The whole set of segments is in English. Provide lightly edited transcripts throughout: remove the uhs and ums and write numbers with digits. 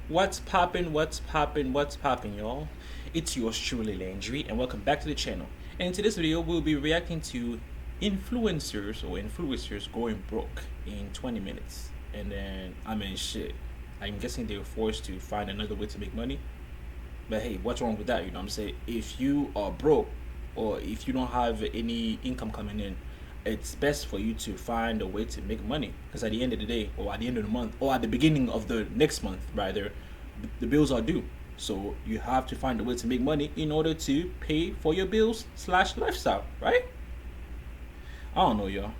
What's poppin', what's poppin', what's poppin', y'all? It's yours truly, Landry, and welcome back to the channel. And in today's video, we'll be reacting to influencers going broke in 20 minutes. And then, shit. I'm guessing they were forced to find another way to make money. But hey, what's wrong with that? You know what I'm saying? If you are broke or if you don't have any income coming in, it's best for you to find a way to make money, because at the end of the day, or at the end of the month, or at the beginning of the next month rather, the bills are due. So you have to find a way to make money in order to pay for your bills slash lifestyle, right? I don't know, y'all.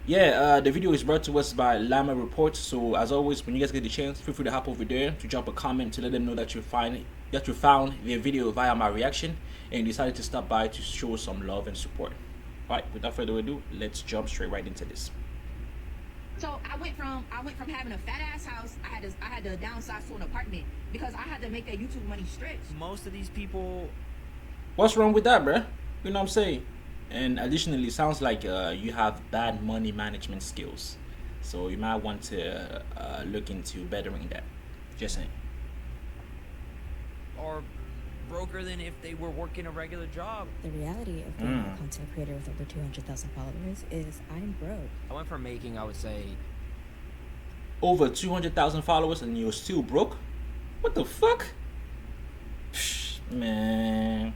Yeah, the video is brought to us by Llama Reports. So as always, when you guys get the chance, feel free to hop over there to drop a comment to let them know that you found their video via my reaction and decided to stop by to show some love and support. Alright, without further ado, let's jump straight right into this. So I went from having a fat ass house. I had to downsize to an apartment because I had to make that YouTube money stretch. Most of these people, What's wrong with that, bruh? You know what I'm saying? And additionally, sounds like you have bad money management skills, so you might want to look into bettering that. Just saying. are broker than if they were working a regular job. The reality of being a content creator with over 200,000 followers is I'm broke. I went from making, I would say, Over 200,000 followers and you're still broke? What the fuck? Psh, man.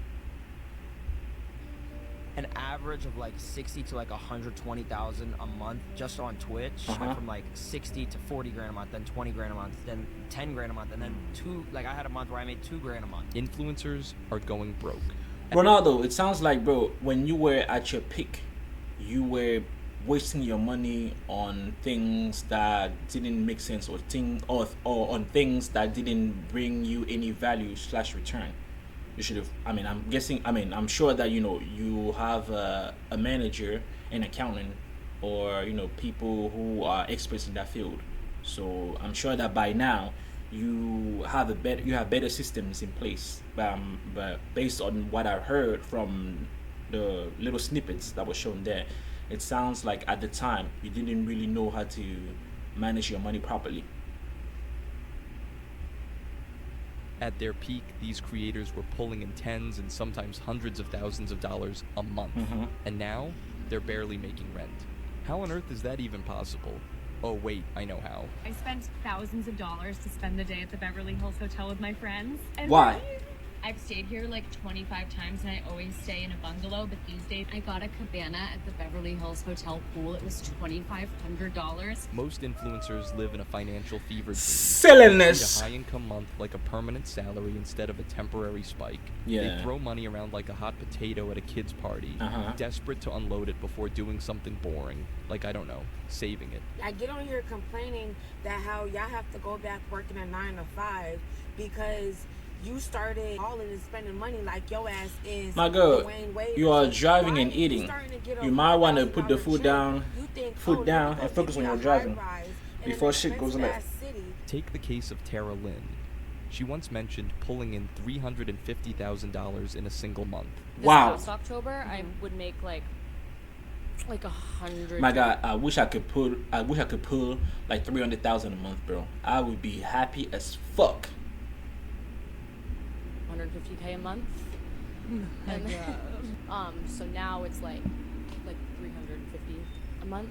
an average of like 60 to like 120,000 a month just on Twitch. Went from like 60 to 40 grand a month, then 20 grand a month, then 10 grand a month, and then I had a month where I made 2 grand a month. Influencers are going broke. Ronaldo, it sounds like, bro, when you were at your peak, you were wasting your money on things that didn't make sense, or on things that didn't bring you any value slash return. You should have, I'm sure that you have a manager, an accountant, or people who are experts in that field. So I'm sure that by now you have better systems in place. But based on what I heard from the little snippets that were shown there, it sounds like at the time you didn't really know how to manage your money properly. At their peak, these creators were pulling in tens and sometimes hundreds of thousands of dollars a month. And now, they're barely making rent. How on earth is that even possible? Oh wait, I know how. I spent thousands of dollars to spend the day at the Beverly Hills Hotel with my friends. And Why? I've stayed here like 25 times and I always stay in a bungalow, but these days I got a cabana at the Beverly Hills Hotel pool. It was $2,500. Most influencers live in a financial fever dream. Silliness. Treat a high-income month like a permanent salary instead of a temporary spike. Yeah. They throw money around like a hot potato at a kid's party, desperate to unload it before doing something boring, like, I don't know, saving it. I get on here complaining that how y'all have to go back working a 9 to 5 because you started hauling and spending money like your ass is. My girl, Dwayne Wade. you are driving and Why you eating. starting to get You a might want to $4,000 put the foot check? down, You think, foot down, let me and go focus on get your me a driving high-rise in an before shit goes left. expensive-ass city. Take the case of Tara Lynn. She once mentioned pulling in $350,000 in a single month. Wow. This past October, I would make like 100. My God, I wish I could pull like 300,000 a month, bro. I would be happy as fuck. 150K a month. And so now it's like 350 a month.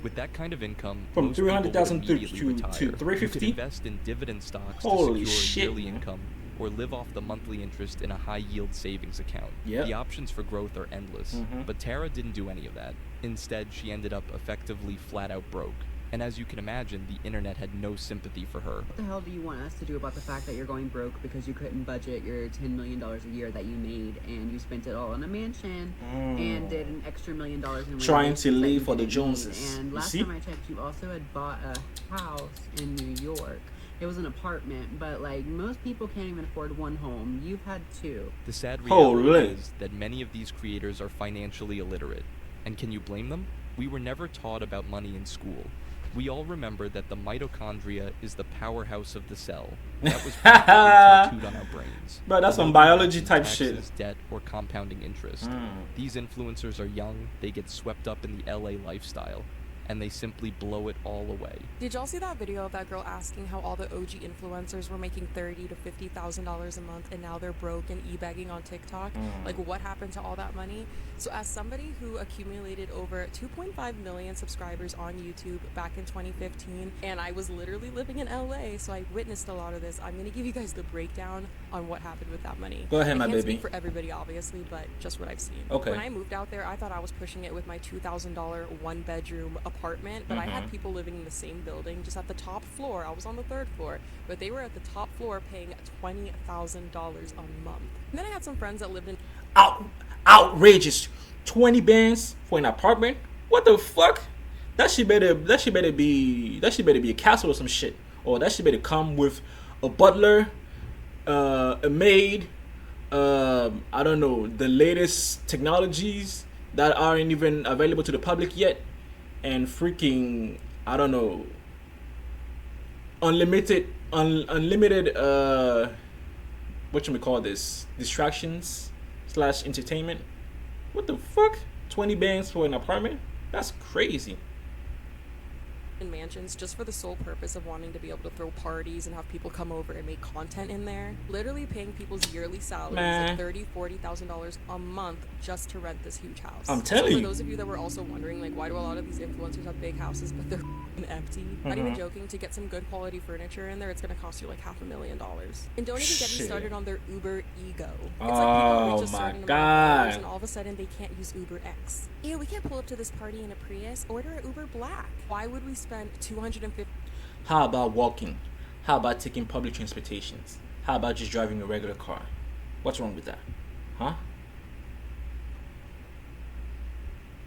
With that kind of income, From most people would 300,000 to immediately retire. 350? You could invest in dividend stocks Holy to secure shit, yearly man. income, or live off the monthly interest in a high-yield savings account. Yep. The options for growth are endless, but Tara didn't do any of that. Instead, she ended up effectively flat-out broke. And as you can imagine, the internet had no sympathy for her. What the hell do you want us to do about the fact that you're going broke because you couldn't budget your $10 million a year that you made and you spent it all on a mansion and did an extra $1 million in Trying to renovations that live you for the didn't need. Joneses. And You last see? time I checked, you also had bought a house in New York. It was an apartment, but like most people can't even afford one home. You've had 2. The sad Holy. reality is that many of these creators are financially illiterate. And can you blame them? We were never taught about money in school. We all remember that the mitochondria is the powerhouse of the cell. That was practically tattooed on our brains. Bro, that's Although some biology in type taxes, shit. debt, or compounding interest. These influencers are young, they get swept up in the LA lifestyle, and they simply blow it all away. Did y'all see that video of that girl asking how all the OG influencers were making $30,000 to $50,000 a month and now they're broke and e-bagging on TikTok? Like, what happened to all that money? So as somebody who accumulated over 2.5 million subscribers on YouTube back in 2015, and I was literally living in LA, so I witnessed a lot of this, I'm gonna give you guys the breakdown on what happened with that money. Go ahead, my I can't baby. speak for everybody, obviously, but just what I've seen. Okay. When I moved out there, I thought I was pushing it with my $2,000 one-bedroom apartment, but I had people living in the same building, just at the top floor. I was on the third floor, but they were at the top floor paying $20,000 a month. And then I had some friends that lived in Outrageous. 20 bands for an apartment? What the fuck? That shit better be a castle or some shit. Or that shit better come with a butler, a maid, I don't know, the latest technologies that aren't even available to the public yet, and freaking, I don't know, unlimited whatchamacallit this, distractions / entertainment. What the fuck? 20 bands for an apartment? That's crazy. mansions just for the sole purpose of wanting to be able to throw parties and have people come over and make content in there, literally paying people's yearly salaries of $30,000-$40,000 a month just to rent this huge house. I'm telling you. For those of you that were also wondering, like, why do a lot of these influencers have big houses but they're empty? Not even joking, to get some good quality furniture in there, it's going to cost you like $500,000. And don't even get me started on their Uber ego. It's like people reach a certain amount of dollars and all of a sudden they can't use Uber X. Ew, we can't pull up to this party in a Prius. Order an Uber Black. Why would we spend $250? How about walking? How about taking public transportations? How about just driving a regular car? What's wrong with that? Huh?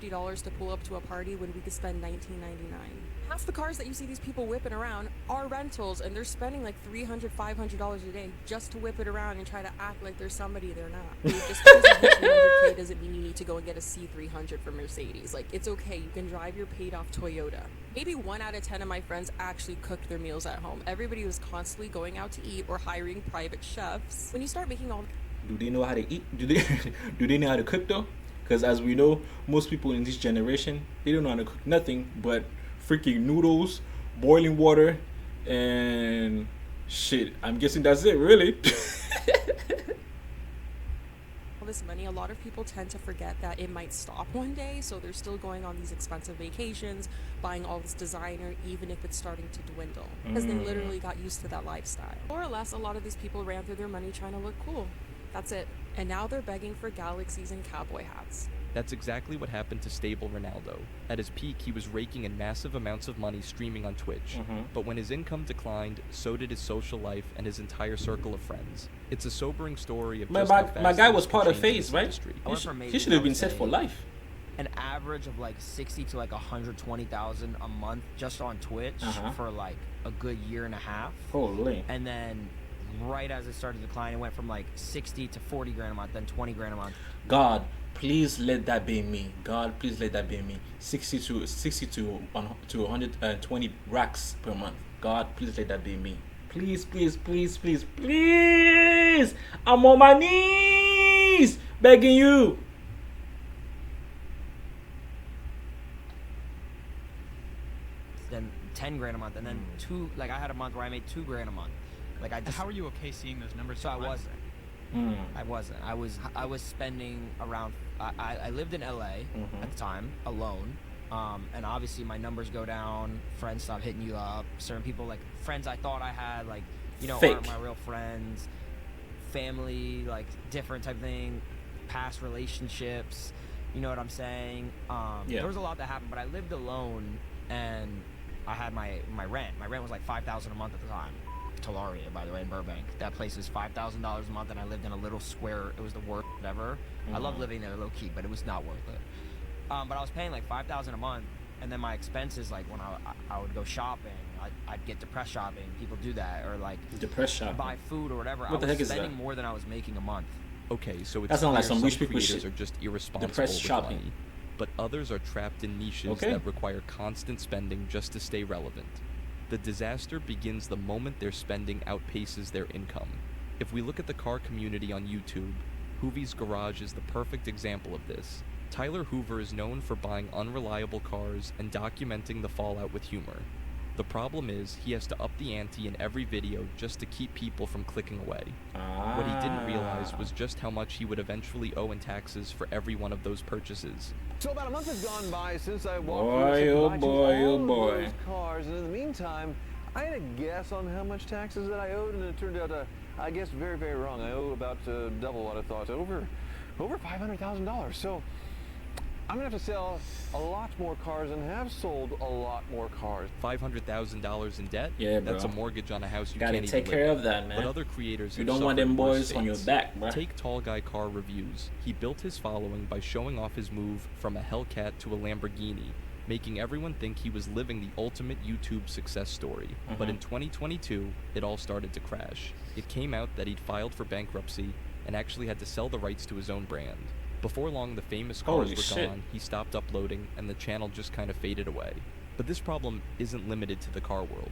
$50 to pull up to a party when we could spend $19.99. Half the cars that you see these people whipping around are rentals, and they're spending like $300, $500 a day just to whip it around and try to act like there's somebody they're not. Just because you hit 200K doesn't mean you need to go and get a C300 from Mercedes. Like, it's okay, you can drive your paid-off Toyota. Maybe 1 out of 10 of my friends actually cooked their meals at home. Everybody was constantly going out to eat or hiring private chefs. When you start making all... Do they know how to eat? Do they know how to cook though? Because as we know, most people in this generation, they don't know how to cook nothing but freaking noodles, boiling water, and shit. I'm guessing that's it, really. All this money, a lot of people tend to forget that it might stop one day, so they're still going on these expensive vacations, buying all this designer, even if it's starting to dwindle, because they literally got used to that lifestyle. More or less, a lot of these people ran through their money trying to look cool. That's it. And now they're begging for galaxies and cowboy hats. That's exactly what happened to Stable Ronaldo. At his peak, he was raking in massive amounts of money streaming on Twitch. But when his income declined, so did his social life and his entire circle of friends. It's a sobering story of just how fast my guy was things part can of change in FaZe, this right? industry. He should have been set for life. An average of like 60 to like 120,000 a month just on Twitch for like a good year and a half. Holy. And then right as it started to decline, it went from like 60 to 40 grand a month, then 20 grand a month. God, please let that be me. God, please let that be me. 60 to 120 racks per month. God, please let that be me. Please, please, please, please, please. I'm on my knees begging you. Then 10 grand a month, and then I had a month where I made 2 grand a month. Like I just, how are you okay seeing those numbers? So I wasn't. I was spending around. I lived in LA at the time alone, and obviously my numbers go down. Friends stop hitting you up. Certain people, like friends I thought I had, like aren't my real friends. Family, like different type thing. Past relationships. You know what I'm saying? There was a lot that happened, but I lived alone, and I had my rent. My rent was like $5,000 a month at the time. Telaria, by the way, in Burbank. That place is $5,000 a month, and I lived in a little square. It was the worst ever. I love living there low key, but it was not worth it. But I was paying like $5,000 a month, and then my expenses, like when I would go shopping, I'd get depressed shopping. People do that, or like depressed shopping, buy food or whatever. What the heck is that? I was spending more than I was making a month. Okay, so it's that's not like some rich people creators shit. Are just irresponsible depressed with shopping. money, but others are trapped in niches that require constant spending just to stay relevant. The disaster begins the moment their spending outpaces their income. If we look at the car community on YouTube, Hoovie's Garage is the perfect example of this. Tyler Hoover is known for buying unreliable cars and documenting the fallout with humor. The problem is, he has to up the ante in every video just to keep people from clicking away. What he didn't realize was just how much he would eventually owe in taxes for every one of those purchases. So about a month has gone by since I walked Boy, through oh some boy, oh all boy. of those cars, and in the meantime, I had a guess on how much taxes that I owed, and it turned out, I guessed very, very wrong. I owe about double what I thought, over $500,000. So I'm gonna have to sell a lot more cars and have sold a lot more cars. $500,000 in debt? Yeah, bro. That's a mortgage on a house you Gotta can't take even care live of in. that, man. But other creators You have don't want them suffered worse boys on your fates. back, bro. Take Tall Guy Car Reviews. He built his following by showing off his move from a Hellcat to a Lamborghini, making everyone think he was living the ultimate YouTube success story. But in 2022, it all started to crash. It came out that he'd filed for bankruptcy and actually had to sell the rights to his own brand. Before long, the famous cars Holy were shit. gone, he stopped uploading, and the channel just kind of faded away. But this problem isn't limited to the car world.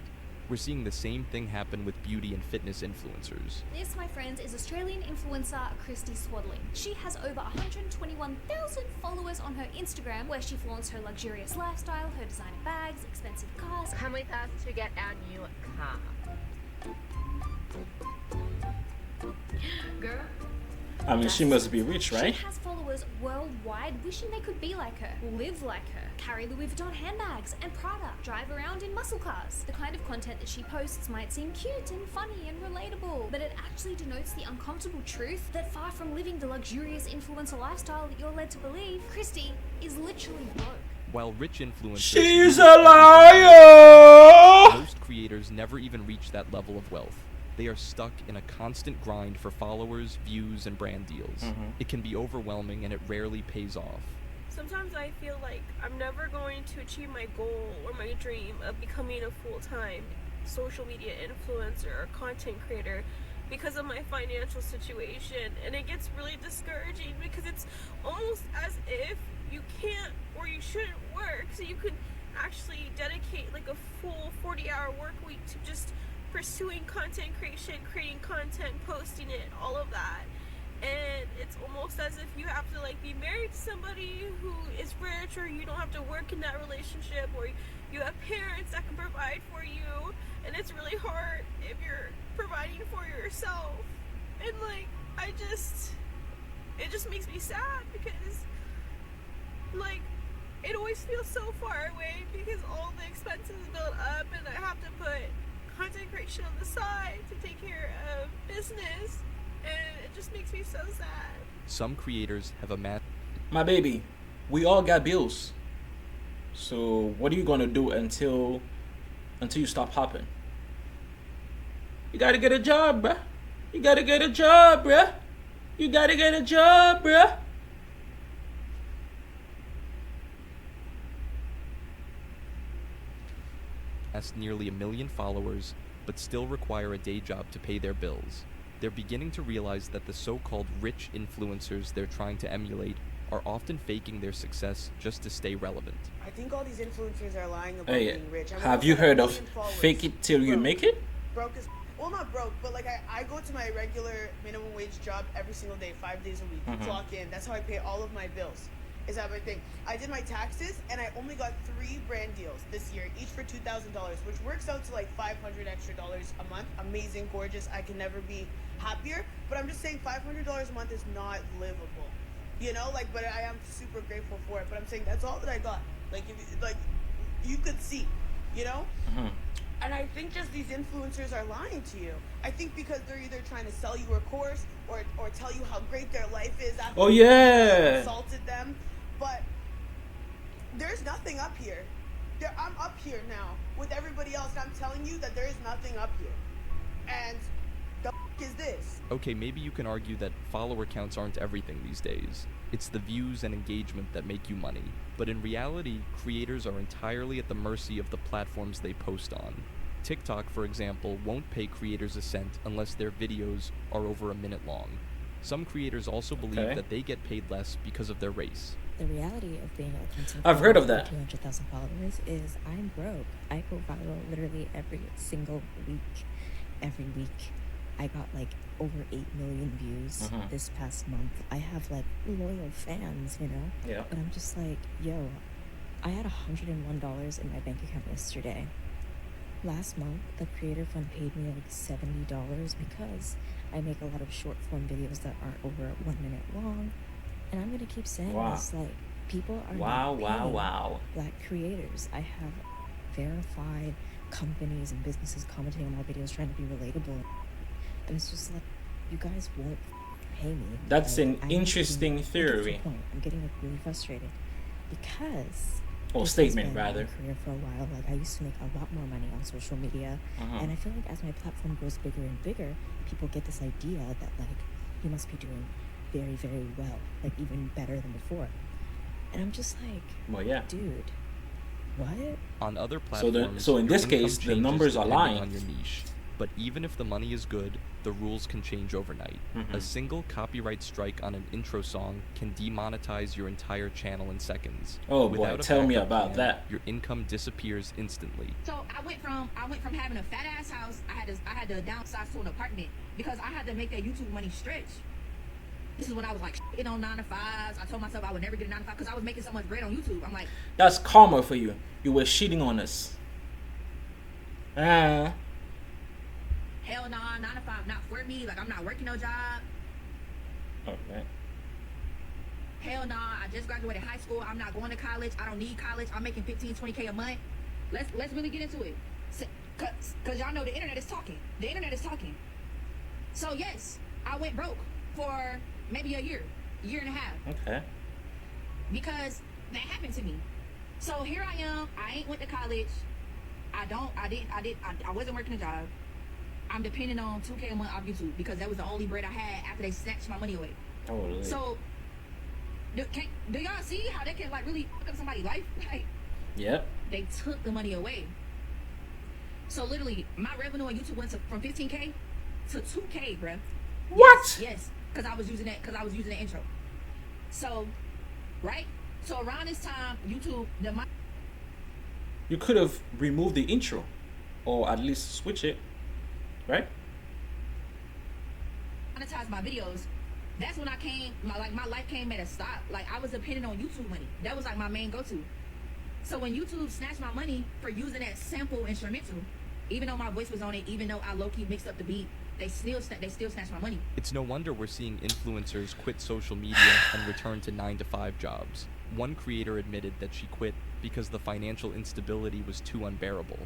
We're seeing the same thing happen with beauty and fitness influencers. This, my friends, is Australian influencer Christy Swaddling. She has over 121,000 followers on her Instagram, where she flaunts her luxurious lifestyle, her designer bags, expensive cars. Come with us to get our new car. Girl, I mean, she must be rich, right? She has followers worldwide wishing they could be like her, live like her, carry Louis Vuitton handbags and Prada, drive around in muscle cars. The kind of content that she posts might seem cute and funny and relatable, but it actually denotes the uncomfortable truth that far from living the luxurious influencer lifestyle that you're led to believe, Christy is literally broke. While rich influencers... She's a liar! Most creators never even reach that level of wealth. They are stuck in a constant grind for followers, views, and brand deals. It can be overwhelming and it rarely pays off. Sometimes I feel like I'm never going to achieve my goal or my dream of becoming a full-time social media influencer or content creator because of my financial situation, and it gets really discouraging because it's almost as if you can't or you shouldn't work so you could actually dedicate like a full 40-hour work week to just pursuing content creation, creating content, posting it, all of that. And it's almost as if you have to like be married to somebody who is rich, or you don't have to work in that relationship, or you have parents that can provide for you, and it's really hard if you're providing for yourself. And like, it just makes me sad because like it always feels so far away because all the expenses build up and I have to put content creation on the side to take care of business, and it just makes me so sad. Some creators have amassed... My baby, we all got bills. So what are you gonna do until you stop hopping? You gotta get a job, bruh. You gotta get a job, bruh. You gotta get a job, bruh. nearly 1 million followers, but still require a day job to pay their bills. They're beginning to realize that the so-called rich influencers they're trying to emulate are often faking their success just to stay relevant. I think all these influencers are lying about Hey, being rich. have you heard of fake it till you make it? Broke is, well, not broke, but like I go to my regular minimum wage job every single day, 5 days a week, clock in. That's how I pay all of my bills. Is that my thing? I did my taxes and I only got 3 brand deals this year, each for $2,000, which works out to like $500 extra a month. Amazing, gorgeous. I can never be happier. But I'm just saying $500 a month is not livable. You know, like, but I am super grateful for it. But I'm saying that's all that I got. Like, if you could see, you know. And I think just these influencers are lying to you. I think because they're either trying to sell you a course or tell you how great their life is after you insulted them. But there's nothing up here. I'm up here now with everybody else. And I'm telling you that there is nothing up here. And the is this? Okay, maybe you can argue that follower counts aren't everything these days. It's the views and engagement that make you money. But in reality, creators are entirely at the mercy of the platforms they post on. TikTok, for example, won't pay creators a cent unless their videos are over a minute long. Some creators also believe that they get paid less because of their race. The reality of being a content I've heard of that. 200,000 followers is I'm broke. I go viral literally every single week. Every week. I got like over 8 million views this past month. I have like loyal fans, you know? Yeah. But I'm just like, yo, I had $101 in my bank account yesterday. Last month, the Creator Fund paid me like $70 because I make a lot of short form videos that aren't over 1 minute long. And I'm gonna keep saying this, like, people are not paying Black creators. I have verified companies and businesses commenting on my videos trying to be relatable. And it's just like, you guys won't pay me. That's like, an interesting theory. I'm getting like really frustrated because Statement rather. Career for a while. Like, I used to make a lot more money on social media, and I feel like as my platform grows bigger and bigger, people get this idea that like you must be doing very, very well, like even better than before. And I'm just like, well, yeah, dude, what? On other platforms, so in this your case, income the changes numbers are depending lying. on your niche. But even if the money is good, the rules can change overnight. A single copyright strike on an intro song can demonetize your entire channel in seconds. Oh boy, Without a tell me backup about plan, that. Your income disappears instantly. So I went from having a fat ass house. I had to downsize to an apartment because I had to make that YouTube money stretch. This is when I was like shitting on 9 to 5s. I told myself I would never get a 9 to 5 because I was making so much bread on YouTube. I'm like, that's karma for you. You were cheating on us. hell nah, 9 to 5 not for me. Like, I'm not working no job. Okay. Hell nah, I just graduated high school. I'm not going to college. I don't need college. I'm making 15, 20K a month. Let's really get into it. Cause y'all know the internet is talking. The internet is talking. So yes, I went broke for maybe a year and a half. Okay. Because that happened to me. So here I am. I ain't went to college. I wasn't working a job. I'm depending on 2K a month off YouTube because that was the only bread I had after they snatched my money away. Oh, really? So do y'all see how they can like really fuck up somebody's life? Like, yep. They took the money away. So literally, my revenue on YouTube went from 15K to 2K, bruh. What? Yes, because I was using the intro. So, right? So around this time, YouTube, you could have removed the intro, or at least switch it, right? Monetize my videos. That's when my life came at a stop. Like, I was dependent on YouTube money. That was like my main go-to. So when YouTube snatched my money for using that sample instrumental, even though my voice was on it, even though I low-key mixed up the beat, they still snatched my money. It's no wonder we're seeing influencers quit social media and return to 9-to-5 jobs. One creator admitted that she quit because the financial instability was too unbearable.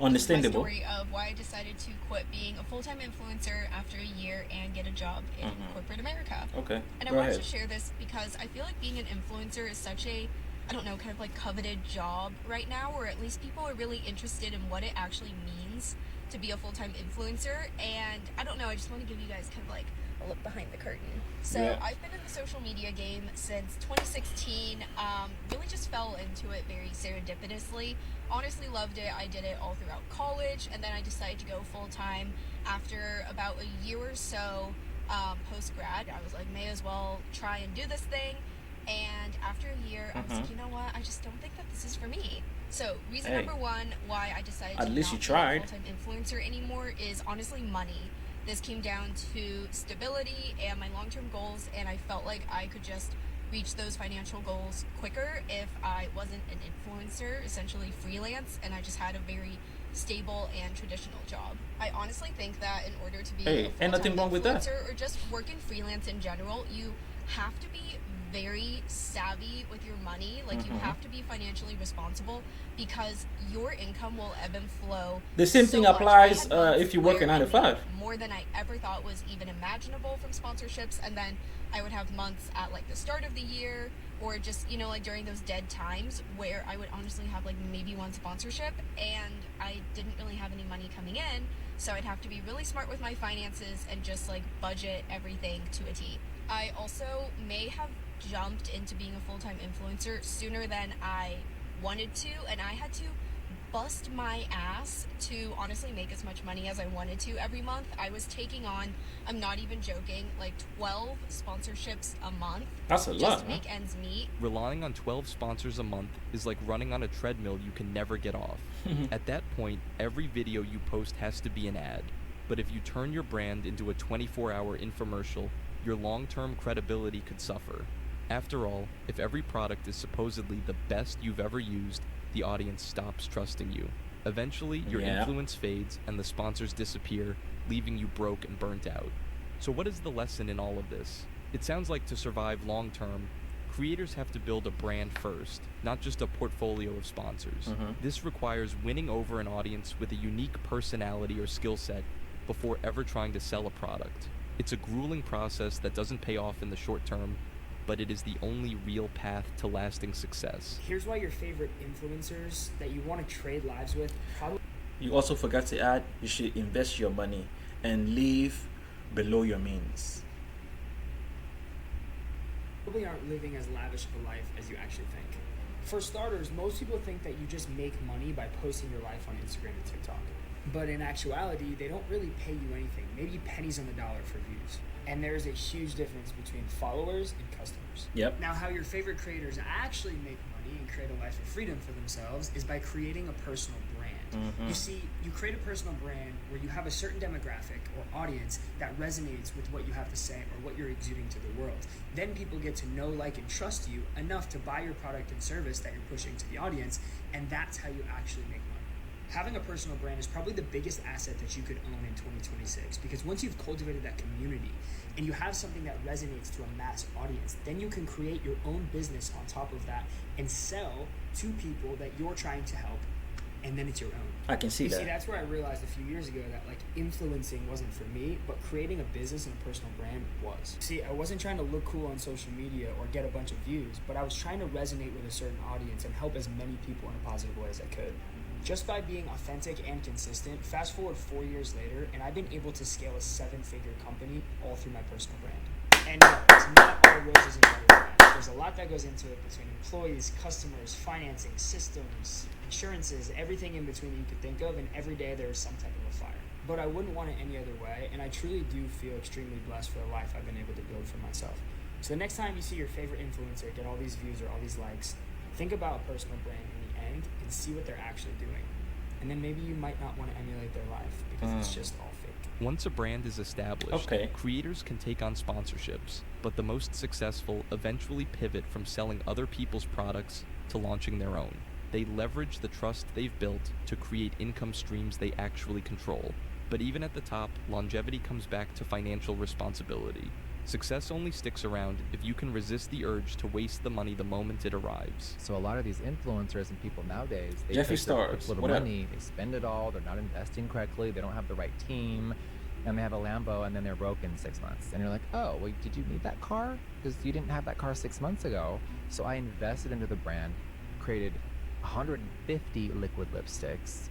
Understandable. This is my story of why I decided to quit being a full-time influencer after a year and get a job in corporate America. Okay. And I wanted to share this because I feel like being an influencer is such a, I don't know, kind of like coveted job right now, or at least people are really interested in what it actually means to be a full-time influencer. And I don't know, I just want to give you guys kind of like a look behind the curtain. So I've been in the social media game since 2016. Really just fell into it very serendipitously. Honestly loved it. I did it all throughout college, and then I decided to go full-time after about a year or so post-grad. I was like, may as well try and do this thing. And after a year, I was like, you know what? I just don't think that this is for me. So reason number one why I decided to not be a full-time influencer anymore is honestly money. This came down to stability and my long-term goals, and I felt like I could just reach those financial goals quicker if I wasn't an influencer, essentially freelance, and I just had a very stable and traditional job. I honestly think that in order to be a full-time influencer or just working freelance in general, you have to be very savvy with your money. Like, you have to be financially responsible because your income will ebb and flow. The same thing applies if you work a 9 to 5. More than I ever thought was even imaginable from sponsorships, and then I would have months at like the start of the year or just, you know, like during those dead times where I would honestly have like maybe one sponsorship and I didn't really have any money coming in. So I'd have to be really smart with my finances and just like budget everything to a T. I also may have jumped into being a full-time influencer sooner than I wanted to, and I had to bust my ass to honestly make as much money as I wanted to every month. I was taking on, I'm not even joking, like 12 sponsorships a month. That's a lot, just to make ends meet. Relying on 12 sponsors a month is like running on a treadmill you can never get off. At that point, every video you post has to be an ad. But if you turn your brand into a 24-hour infomercial, your long-term credibility could suffer. After all, if every product is supposedly the best you've ever used, the audience stops trusting you. Eventually, your influence fades and the sponsors disappear, leaving you broke and burnt out. So what is the lesson in all of this? It sounds like to survive long-term, creators have to build a brand first, not just a portfolio of sponsors. This requires winning over an audience with a unique personality or skill set before ever trying to sell a product. It's a grueling process that doesn't pay off in the short term, but it is the only real path to lasting success. Here's why your favorite influencers that you want to trade lives with probably... You also forgot to add, you should invest your money and live below your means. Probably aren't living as lavish of a life as you actually think. For starters, most people think that you just make money by posting your life on Instagram and TikTok. But in actuality, they don't really pay you anything, maybe pennies on the dollar for views. And there's a huge difference between followers and customers. Yep. Now, how your favorite creators actually make money and create a life of freedom for themselves is by creating a personal brand. You see, you create a personal brand where you have a certain demographic or audience that resonates with what you have to say or what you're exuding to the world. Then people get to know, like, and trust you enough to buy your product and service that you're pushing to the audience, and that's how you actually make money. Having a personal brand is probably the biggest asset that you could own in 2026, because once you've cultivated that community and you have something that resonates to a mass audience, then you can create your own business on top of that and sell to people that you're trying to help, and then it's your own. I can see that. See, that's where I realized a few years ago that, like, influencing wasn't for me, but creating a business and a personal brand was. See, I wasn't trying to look cool on social media or get a bunch of views, but I was trying to resonate with a certain audience and help as many people in a positive way as I could. Just by being authentic and consistent, fast forward 4 years later, and I've been able to scale a 7-figure company all through my personal brand. And no, it's not all roses and butterflies. There's a lot that goes into it between employees, customers, financing, systems, insurances, everything in between that you could think of, and every day there is some type of a fire. But I wouldn't want it any other way, and I truly do feel extremely blessed for the life I've been able to build for myself. So the next time you see your favorite influencer get all these views or all these likes, think about a personal brand in the end and see what they're actually doing. And then maybe you might not want to emulate their life because it's just all fake. Once a brand is established, creators can take on sponsorships, but the most successful eventually pivot from selling other people's products to launching their own. They leverage the trust they've built to create income streams they actually control. But even at the top, longevity comes back to financial responsibility. Success only sticks around if you can resist the urge to waste the money the moment it arrives. So a lot of these influencers and people nowadays, they Jeffree take their Stars, little money, they spend it all, they're not investing correctly, they don't have the right team, and they have a Lambo and then they're broke in 6 months. And you're like, oh, well, did you need that car? Because you didn't have that car 6 months ago. So I invested into the brand, created 150 liquid lipsticks,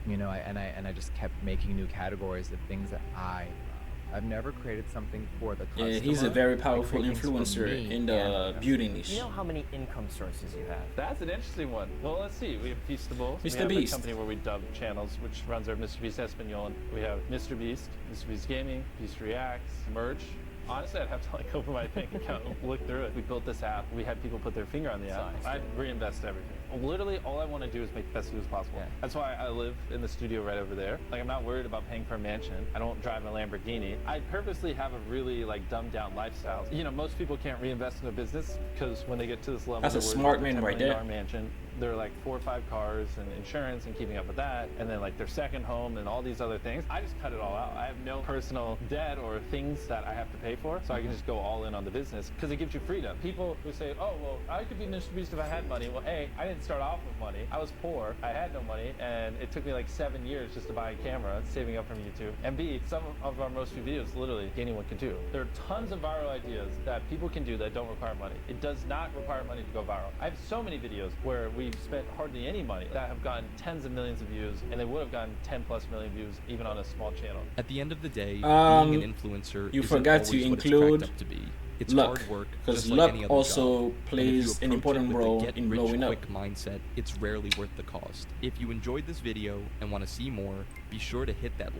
you know, and I just kept making new categories of things that I've never created something for the customer. Yeah, he's a very powerful influencer in the beauty niche. You know how many income sources you have? That's an interesting one. Well, let's see. We have Feastable. Mr. We have Beast. a company where we dub channels, which runs our Mr. Beast Espanol. We have Mr. Beast, Mr. Beast Gaming, Beast Reacts, merch. Honestly, I'd have to like open my bank account and look through it. We built this app. We had people put their finger on the app. I'd reinvest everything. Literally, all I want to do is make the best videos possible. Yeah. That's why I live in the studio right over there. Like, I'm not worried about paying for a mansion. I don't drive a Lamborghini. I purposely have a really like dumbed down lifestyle. You know, most people can't reinvest in a business because when they get to this level, that's a smart man right there. Mansion. They're like 4 or 5 cars and insurance and keeping up with that, and then like their second home and all these other things. I just cut it all out. I have no personal debt or things that I have to pay for, so I can just go all in on the business because it gives you freedom. People who say, oh, well, I could be Mr. Beast if I had money. Well, A, I didn't start off with money. I was poor. I had no money, and it took me like 7 years just to buy a camera, saving up from YouTube. And B, some of our most viewed videos, literally, anyone can do. There are tons of viral ideas that people can do that don't require money. It does not require money to go viral. I have so many videos where we've spent hardly any money that have gotten tens of millions of views, and they would have gotten 10+ million views even on a small channel. At the end of the day, being an influencer you isn't forgot to always what it's include cracked up to be. It's luck, hard work, because just luck like any other also job. plays an important role in blowing up. Quick mindset, it's rarely worth the cost. If you enjoyed this video and want to see more, be sure to hit that.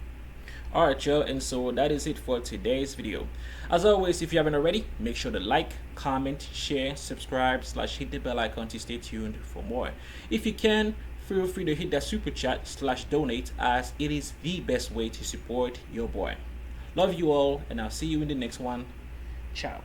Alright y'all, and so that is it for today's video. As always, if you haven't already, make sure to like, comment, share, subscribe / hit the bell icon to stay tuned for more. If you can, feel free to hit that super chat / donate, as it is the best way to support your boy. Love you all, and I'll see you in the next one. Ciao.